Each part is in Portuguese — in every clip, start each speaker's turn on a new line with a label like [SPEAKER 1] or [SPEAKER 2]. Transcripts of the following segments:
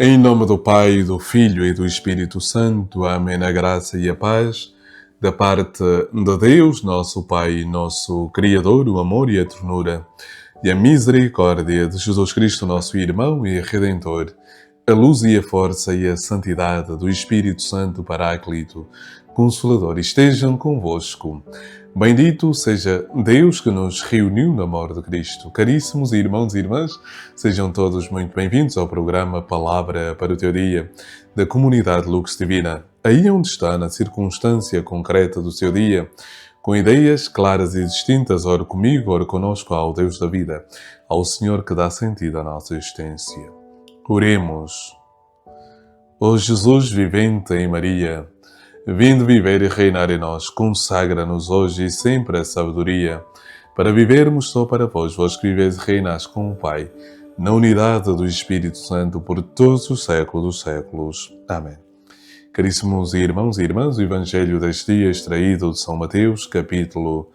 [SPEAKER 1] Em nome do Pai, do Filho e do Espírito Santo. Amém. A graça e a paz da parte de Deus, nosso Pai, nosso Criador, o amor e a ternura e a misericórdia de Jesus Cristo, nosso irmão e Redentor, a luz e a força e a santidade do Espírito Santo Paráclito, Consolador, estejam convosco. Bendito seja Deus que nos reuniu no amor de Cristo. Caríssimos irmãos e irmãs, sejam todos muito bem-vindos ao programa Palavra para o Teu Dia, da comunidade Lux Divina. Aí onde está, na circunstância concreta do seu dia, com ideias claras e distintas, ora comigo, ora conosco, ao Deus da vida, ao Senhor que dá sentido à nossa existência. Oremos. Ó Jesus vivente em Maria, vindo viver e reinar em nós, consagra-nos hoje e sempre a sabedoria, para vivermos só para vós, vós que viveis e reinais com o Pai, na unidade do Espírito Santo, por todos os séculos dos séculos. Amém. Caríssimos irmãos e irmãs, o Evangelho deste dia extraído de São Mateus, capítulo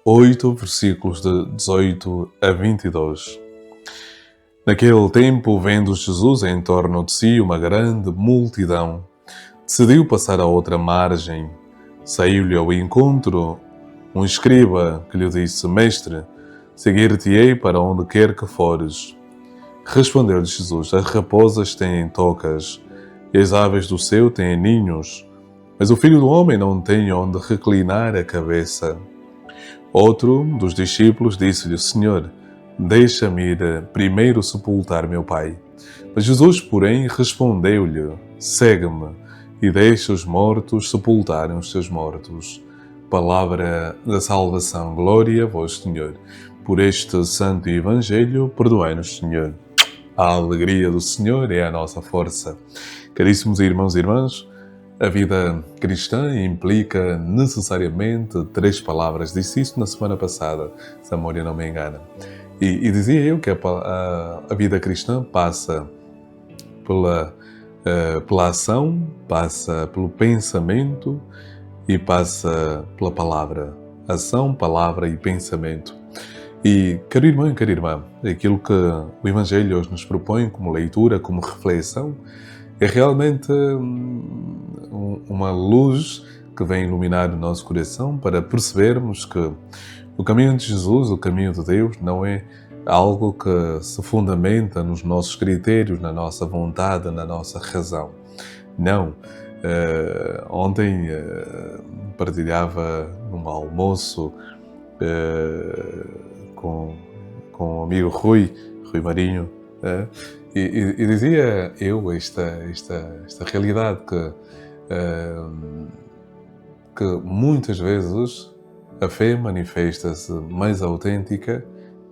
[SPEAKER 1] 8, versículos de 18 a 22. Naquele tempo, vendo Jesus em torno de si uma grande multidão, decidiu passar à outra margem. Saiu-lhe ao encontro um escriba que lhe disse: Mestre, seguir-te-ei para onde quer que fores. Respondeu-lhe Jesus: As raposas têm tocas e as aves do céu têm ninhos, mas o Filho do Homem não tem onde reclinar a cabeça. Outro dos discípulos disse-lhe: Senhor, deixa-me ir primeiro sepultar meu pai. Mas Jesus, porém, respondeu-lhe: Segue-me e deixa os mortos sepultarem os seus mortos. Palavra da salvação. Glória a vós, Senhor. Por este santo Evangelho, perdoai-nos, Senhor. A alegria do Senhor é a nossa força. Caríssimos irmãos e irmãs, a vida cristã implica necessariamente 3 palavras. Disse isso na semana passada, se a memória não me engana. E dizia eu que a vida cristã passa pela ação, passa pelo pensamento e passa pela palavra. Ação, palavra e pensamento. E, caro irmão e cara irmã, aquilo que o Evangelho hoje nos propõe como leitura, como reflexão, é realmente uma luz que vem iluminar o nosso coração para percebermos que o caminho de Jesus, o caminho de Deus, não é algo que se fundamenta nos nossos critérios, na nossa vontade, na nossa razão. Não. Ontem partilhava num almoço com o amigo Rui Marinho, e dizia eu esta realidade que muitas vezes a fé manifesta-se mais autêntica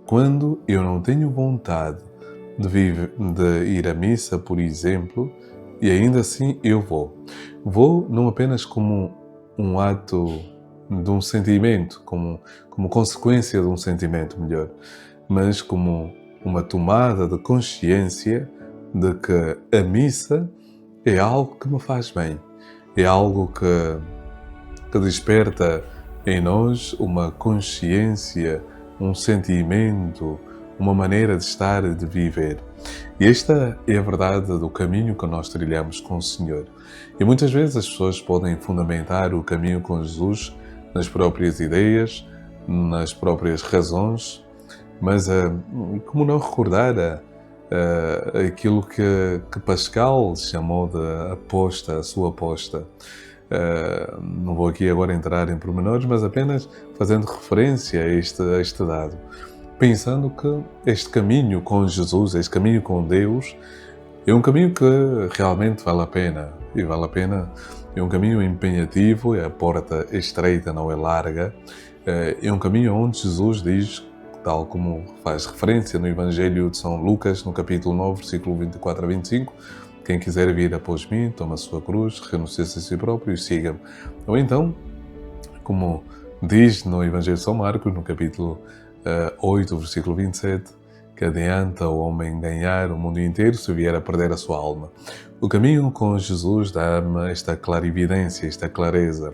[SPEAKER 1] quando eu não tenho vontade de ir à missa, por exemplo, e ainda assim eu vou. Vou não apenas como um ato de um sentimento, como consequência de um sentimento melhor, mas como uma tomada de consciência de que a missa é algo que me faz bem, é algo que desperta em nós uma consciência, um sentimento, uma maneira de estar e de viver. E esta é a verdade do caminho que nós trilhamos com o Senhor. E muitas vezes as pessoas podem fundamentar o caminho com Jesus nas próprias ideias, nas próprias razões, mas como não recordar aquilo que Pascal chamou de aposta, a sua aposta. Não vou aqui agora entrar em pormenores, mas apenas fazendo referência a este dado. Pensando que este caminho com Jesus, este caminho com Deus, é um caminho que realmente vale a pena. E vale a pena, é um caminho empenhativo, a porta é estreita, não é larga. É um caminho onde Jesus diz, tal como faz referência no Evangelho de São Lucas, no capítulo 9, versículo 24 a 25, quem quiser vir após mim, toma a sua cruz, renuncie-se a si próprio e siga-me. Ou então, como diz no Evangelho de São Marcos, no capítulo 8, versículo 27, que adianta o homem ganhar o mundo inteiro se vier a perder a sua alma. O caminho com Jesus dá-me esta clarividência, esta clareza,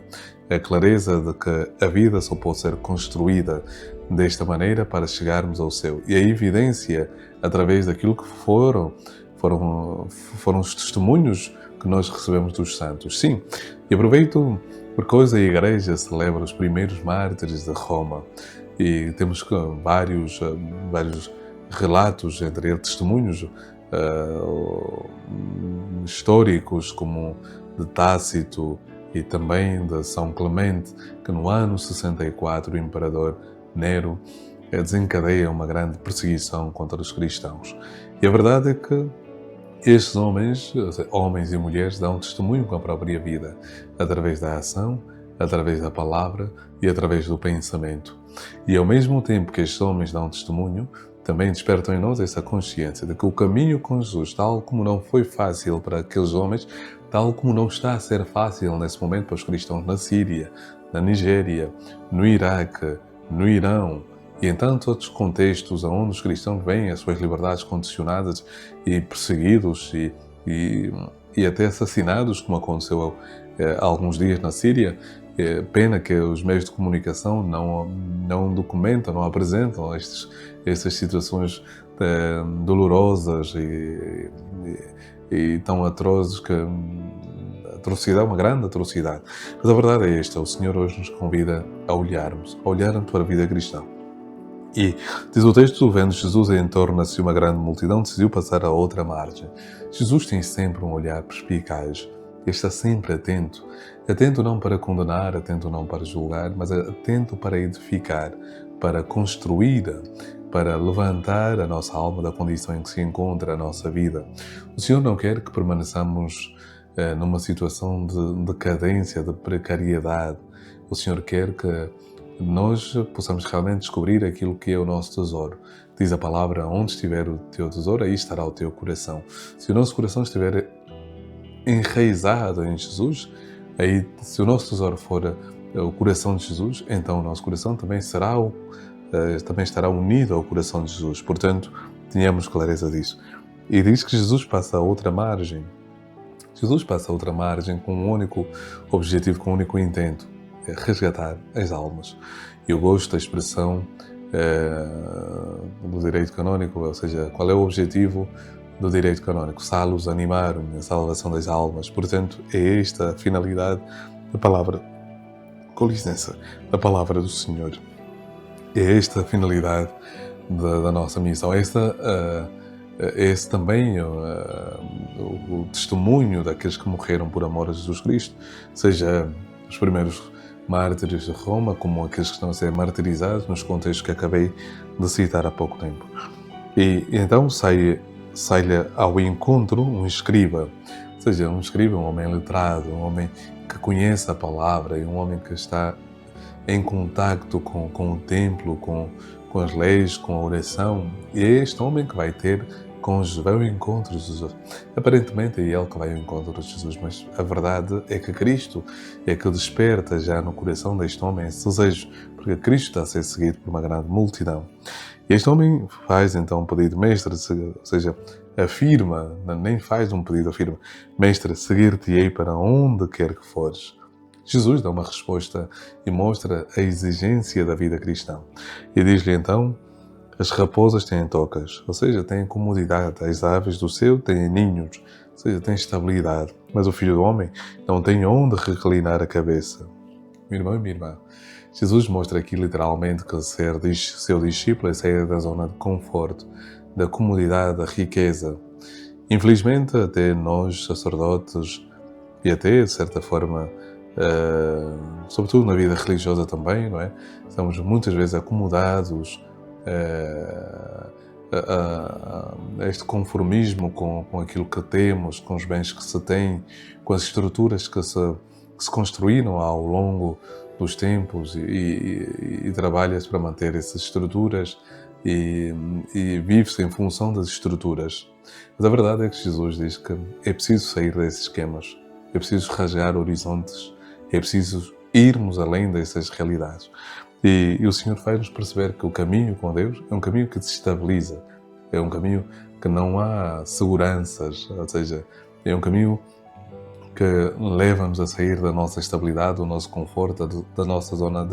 [SPEAKER 1] a clareza de que a vida só pode ser construída desta maneira para chegarmos ao céu. E a evidência, através daquilo que foram os testemunhos que nós recebemos dos santos. Sim, e aproveito porque hoje a Igreja celebra os primeiros mártires de Roma e temos vários relatos, entre eles testemunhos históricos, como de Tácito e também de São Clemente, que no ano 64 o imperador Nero desencadeia uma grande perseguição contra os cristãos. E a verdade é que estes homens e mulheres, dão testemunho com a própria vida, através da ação, através da palavra e através do pensamento. E ao mesmo tempo que estes homens dão testemunho, também despertam em nós essa consciência de que o caminho com Jesus, tal como não foi fácil para aqueles homens, tal como não está a ser fácil nesse momento para os cristãos na Síria, na Nigéria, no Iraque, no Irão e em tantos outros contextos onde os cristãos veem as suas liberdades condicionadas e perseguidos e até assassinados, como aconteceu há alguns dias na Síria. Pena que os meios de comunicação não documentam, não apresentam estas situações dolorosas e tão atrozes, que atrocidade, uma grande atrocidade. Mas a verdade é esta: o Senhor hoje nos convida a olharmos para a vida cristã. E diz o texto: vendo Jesus em torno-se uma grande multidão, decidiu passar a outra margem. Jesus tem sempre um olhar perspicaz. Ele está sempre atento. Atento não para condenar, atento não para julgar, mas atento para edificar, para construir, para levantar a nossa alma da condição em que se encontra a nossa vida. O Senhor não quer que permaneçamos numa situação de decadência, de precariedade. O Senhor quer que nós possamos realmente descobrir aquilo que é o nosso tesouro. Diz a palavra: onde estiver o teu tesouro, aí estará o teu coração. Se o nosso coração estiver enraizado em Jesus, aí, se o nosso tesouro for o coração de Jesus, então o nosso coração também estará unido ao coração de Jesus. Portanto, tenhamos clareza disso. E diz que Jesus passa a outra margem. Jesus passa a outra margem com um único objetivo, com um único intento: é resgatar as almas. Eu gosto da expressão do direito canónico, ou seja, qual é o objetivo do direito canónico? Salus animarum, a salvação das almas. Portanto, é esta a finalidade da palavra, com licença, da palavra do Senhor. É esta a finalidade da nossa missão. Esse também o testemunho daqueles que morreram por amor a Jesus Cristo, seja os primeiros mártires de Roma, como aqueles que estão a ser martirizados nos contextos que acabei de citar há pouco tempo. E então sai-lhe ao encontro um escriba, ou seja, um escriba, um homem letrado, um homem que conhece a palavra e um homem que está em contacto com o templo, com as leis, com a oração. E é este homem que vai ao encontro de Jesus. Aparentemente é ele que vai ao encontro de Jesus, mas a verdade é que Cristo é que desperta já no coração deste homem esse desejo, porque Cristo está a ser seguido por uma grande multidão. E este homem faz então um pedido: mestre, ou seja, afirma, nem faz um pedido, afirma: mestre, seguir-te-ei para onde quer que fores. Jesus dá uma resposta e mostra a exigência da vida cristã. E diz-lhe então: as raposas têm tocas, ou seja, têm comodidade. As aves do céu têm ninhos, ou seja, têm estabilidade. Mas o Filho do Homem não tem onde reclinar a cabeça. Meu irmão e minha irmã, Jesus mostra aqui literalmente que ser seu discípulo é sair da zona de conforto, da comodidade, da riqueza. Infelizmente, até nós, sacerdotes, e até, de certa forma, sobretudo na vida religiosa também, não é? Estamos muitas vezes acomodados a este conformismo com aquilo que temos, com os bens que se tem, com as estruturas que se construíram ao longo dos tempos e trabalha-se para manter essas estruturas e vive-se em função das estruturas. Mas a verdade é que Jesus diz que é preciso sair desses esquemas, é preciso rasgar horizontes, é preciso irmos além dessas realidades. E o Senhor faz-nos perceber que o caminho com Deus é um caminho que desestabiliza, é um caminho que não há seguranças, ou seja, é um caminho que leva-nos a sair da nossa estabilidade, do nosso conforto, da nossa zona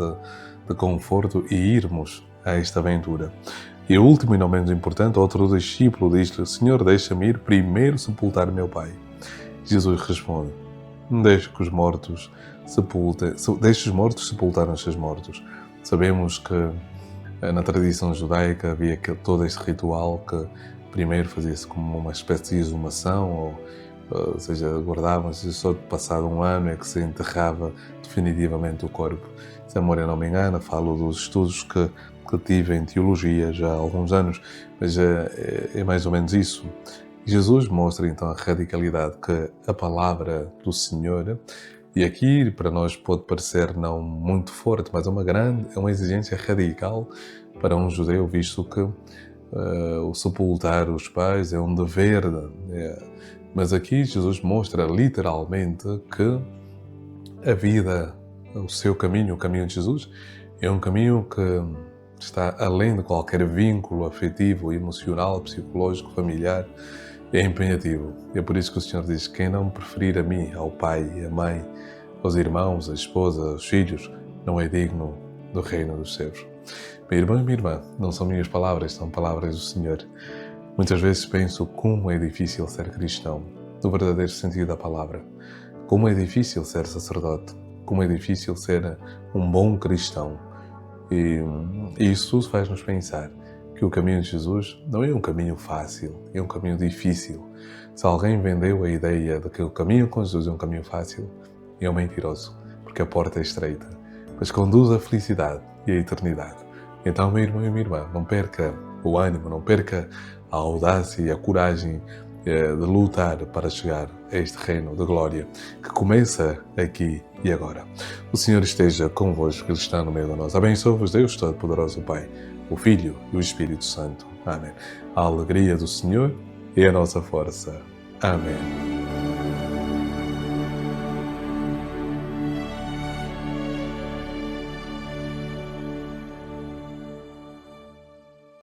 [SPEAKER 1] de conforto e irmos a esta aventura. E o último e não menos importante, outro discípulo diz-lhe: Senhor, deixa-me ir primeiro sepultar meu pai. Jesus responde: deixe que os mortos deixe os mortos sepultar os seus mortos. Sabemos que na tradição judaica havia todo este ritual que primeiro fazia-se como uma espécie de exumação, ou seja, guardava-se só passado um ano é que se enterrava definitivamente o corpo. Se a memória não me engana, falo dos estudos que tive em teologia já há alguns anos, mas é mais ou menos isso. Jesus mostra então a radicalidade que a palavra do Senhor, e aqui para nós pode parecer não muito forte, mas é uma exigência radical para um judeu, visto que o sepultar os pais é um dever. Mas aqui Jesus mostra literalmente que a vida, o seu caminho, o caminho de Jesus, é um caminho que está além de qualquer vínculo afetivo, emocional, psicológico, familiar, é empenhativo. É por isso que o Senhor diz: quem não preferir a mim, ao pai, à mãe, aos irmãos, à esposa, aos filhos, não é digno do reino dos céus. Meu irmão e minha irmã, não são minhas palavras, são palavras do Senhor. Muitas vezes penso como é difícil ser cristão, no verdadeiro sentido da palavra. Como é difícil ser sacerdote, como é difícil ser um bom cristão. E isso tudo faz-nos pensar que o caminho de Jesus não é um caminho fácil, é um caminho difícil. Se alguém vendeu a ideia de que o caminho com Jesus é um caminho fácil, é um mentiroso, porque a porta é estreita, mas conduz à felicidade e à eternidade. Então, meu irmão e minha irmã, não perca o ânimo, não perca a audácia e a coragem de lutar para chegar a este reino de glória que começa aqui e agora. O Senhor esteja convosco, Ele está no meio de nós. Abençoe-vos Deus Todo-Poderoso, Pai, o Filho e o Espírito Santo. Amém. A alegria do Senhor é a nossa força. Amém.